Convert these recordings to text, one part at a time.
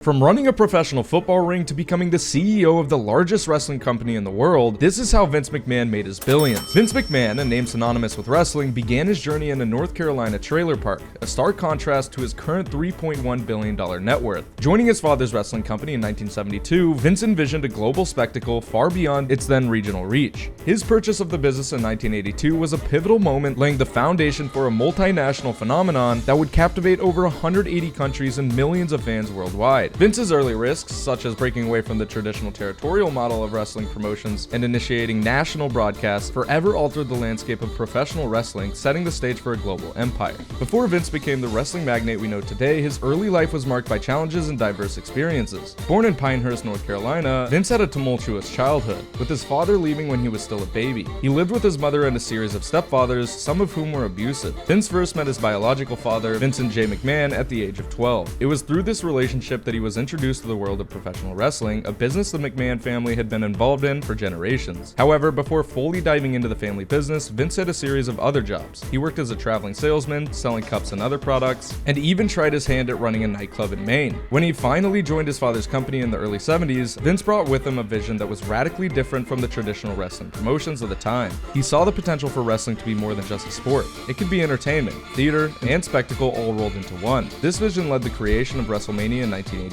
From running a professional football ring to becoming the CEO of the largest wrestling company in the world, this is how Vince McMahon made his billions. Vince McMahon, a name synonymous with wrestling, began his journey in a North Carolina trailer park, a stark contrast to his current $3.1 billion net worth. Joining his father's wrestling company in 1972, Vince envisioned a global spectacle far beyond its then regional reach. His purchase of the business in 1982 was a pivotal moment, laying the foundation for a multinational phenomenon that would captivate over 180 countries and millions of fans worldwide. Vince's early risks, such as breaking away from the traditional territorial model of wrestling promotions and initiating national broadcasts, forever altered the landscape of professional wrestling, setting the stage for a global empire. Before Vince became the wrestling magnate we know today, his early life was marked by challenges and diverse experiences. Born in Pinehurst, North Carolina, Vince had a tumultuous childhood, with his father leaving when he was still a baby. He lived with his mother and a series of stepfathers, some of whom were abusive. Vince first met his biological father, Vincent J. McMahon, at the age of 12. It was through this relationship that he was introduced to the world of professional wrestling, a business the McMahon family had been involved in for generations. However, before fully diving into the family business, Vince had a series of other jobs. He worked as a traveling salesman, selling cups and other products, and even tried his hand at running a nightclub in Maine. When he finally joined his father's company in the early 70s, Vince brought with him a vision that was radically different from the traditional wrestling promotions of the time. He saw the potential for wrestling to be more than just a sport. It could be entertainment, theater, and spectacle all rolled into one. This vision led the creation of WrestleMania in 1985,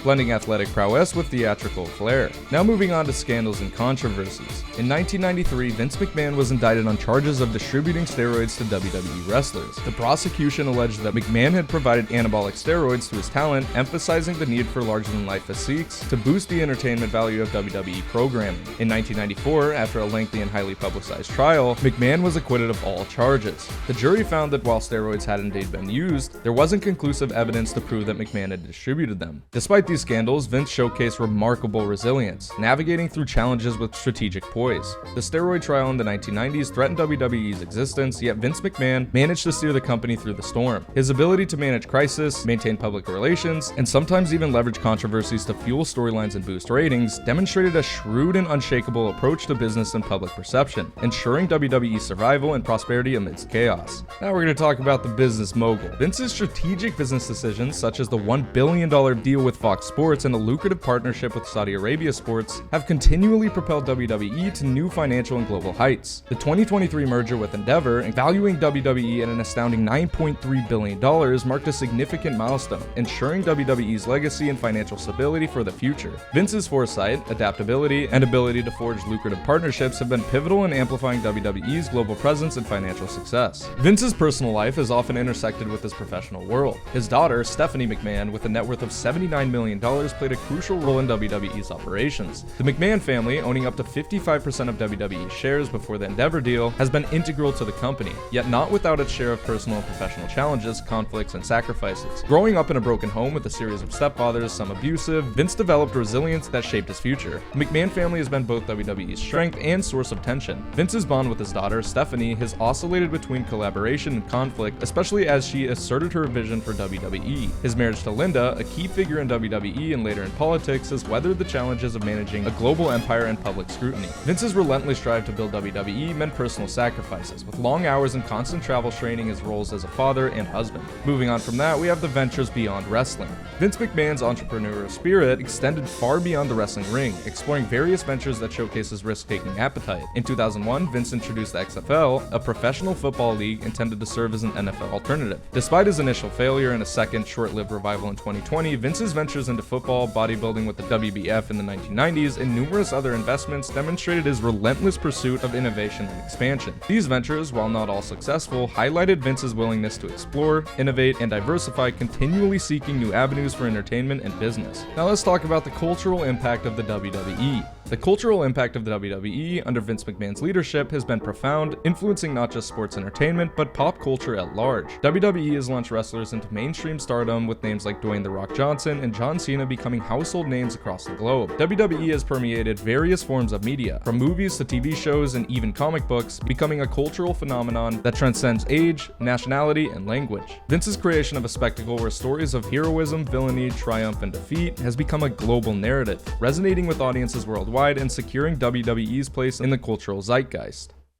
blending athletic prowess with theatrical flair. Now moving on to scandals and controversies. In 1993, Vince McMahon was indicted on charges of distributing steroids to WWE wrestlers. The prosecution alleged that McMahon had provided anabolic steroids to his talent, emphasizing the need for larger-than-life physiques to boost the entertainment value of WWE programming. In 1994, after a lengthy and highly publicized trial, McMahon was acquitted of all charges. The jury found that while steroids had indeed been used, there wasn't conclusive evidence to prove that McMahon had distributed them. Despite these scandals, Vince showcased remarkable resilience, navigating through challenges with strategic poise. The steroid trial in the 1990s threatened WWE's existence, yet Vince McMahon managed to steer the company through the storm. His ability to manage crisis, maintain public relations, and sometimes even leverage controversies to fuel storylines and boost ratings demonstrated a shrewd and unshakable approach to business and public perception, ensuring WWE's survival and prosperity amidst chaos. Now we're going to talk about the business mogul. Vince's strategic business decisions, such as the $1 billion deal with Fox Sports and a lucrative partnership with Saudi Arabia Sports, have continually propelled WWE to new financial and global heights. The 2023 merger with Endeavor, valuing WWE at an astounding $9.3 billion, marked a significant milestone, ensuring WWE's legacy and financial stability for the future. Vince's foresight, adaptability, and ability to forge lucrative partnerships have been pivotal in amplifying WWE's global presence and financial success. Vince's personal life has often intersected with his professional world. His daughter, Stephanie McMahon, with a net worth of $79 million, played a crucial role in WWE's operations. The McMahon family, owning up to 55% of WWE shares before the Endeavor deal, has been integral to the company, yet not without its share of personal and professional challenges, conflicts, and sacrifices. Growing up in a broken home with a series of stepfathers, some abusive, Vince developed resilience that shaped his future. The McMahon family has been both WWE's strength and source of tension. Vince's bond with his daughter, Stephanie, has oscillated between collaboration and conflict, especially as she asserted her vision for WWE. His marriage to Linda, a key figure in WWE and later in politics, has weathered the challenges of managing a global empire and public scrutiny. Vince's relentless drive to build WWE meant personal sacrifices, with long hours and constant travel straining his roles as a father and husband. Moving on from that, we have the ventures beyond wrestling. Vince McMahon's entrepreneurial spirit extended far beyond the wrestling ring, exploring various ventures that showcase his risk-taking appetite. In 2001, Vince introduced the XFL, a professional football league intended to serve as an NFL alternative. Despite his initial failure and a second short-lived revival in 2020, Vince's ventures into football, bodybuilding with the WBF in the 1990s, and numerous other investments demonstrated his relentless pursuit of innovation and expansion. These ventures, while not all successful, highlighted Vince's willingness to explore, innovate, and diversify, continually seeking new avenues for entertainment and business. Now let's talk about the cultural impact of the WWE. The cultural impact of the WWE under Vince McMahon's leadership has been profound, influencing not just sports entertainment, but pop culture at large. WWE has launched wrestlers into mainstream stardom, with names like Dwayne "The Rock" Johnson and John Cena becoming household names across the globe. WWE has permeated various forms of media, from movies to TV shows and even comic books, becoming a cultural phenomenon that transcends age, nationality, and language. Vince's creation of a spectacle where stories of heroism, villainy, triumph, and defeat has become a global narrative, resonating with audiences worldwide and securing WWE's place in the cultural zeitgeist.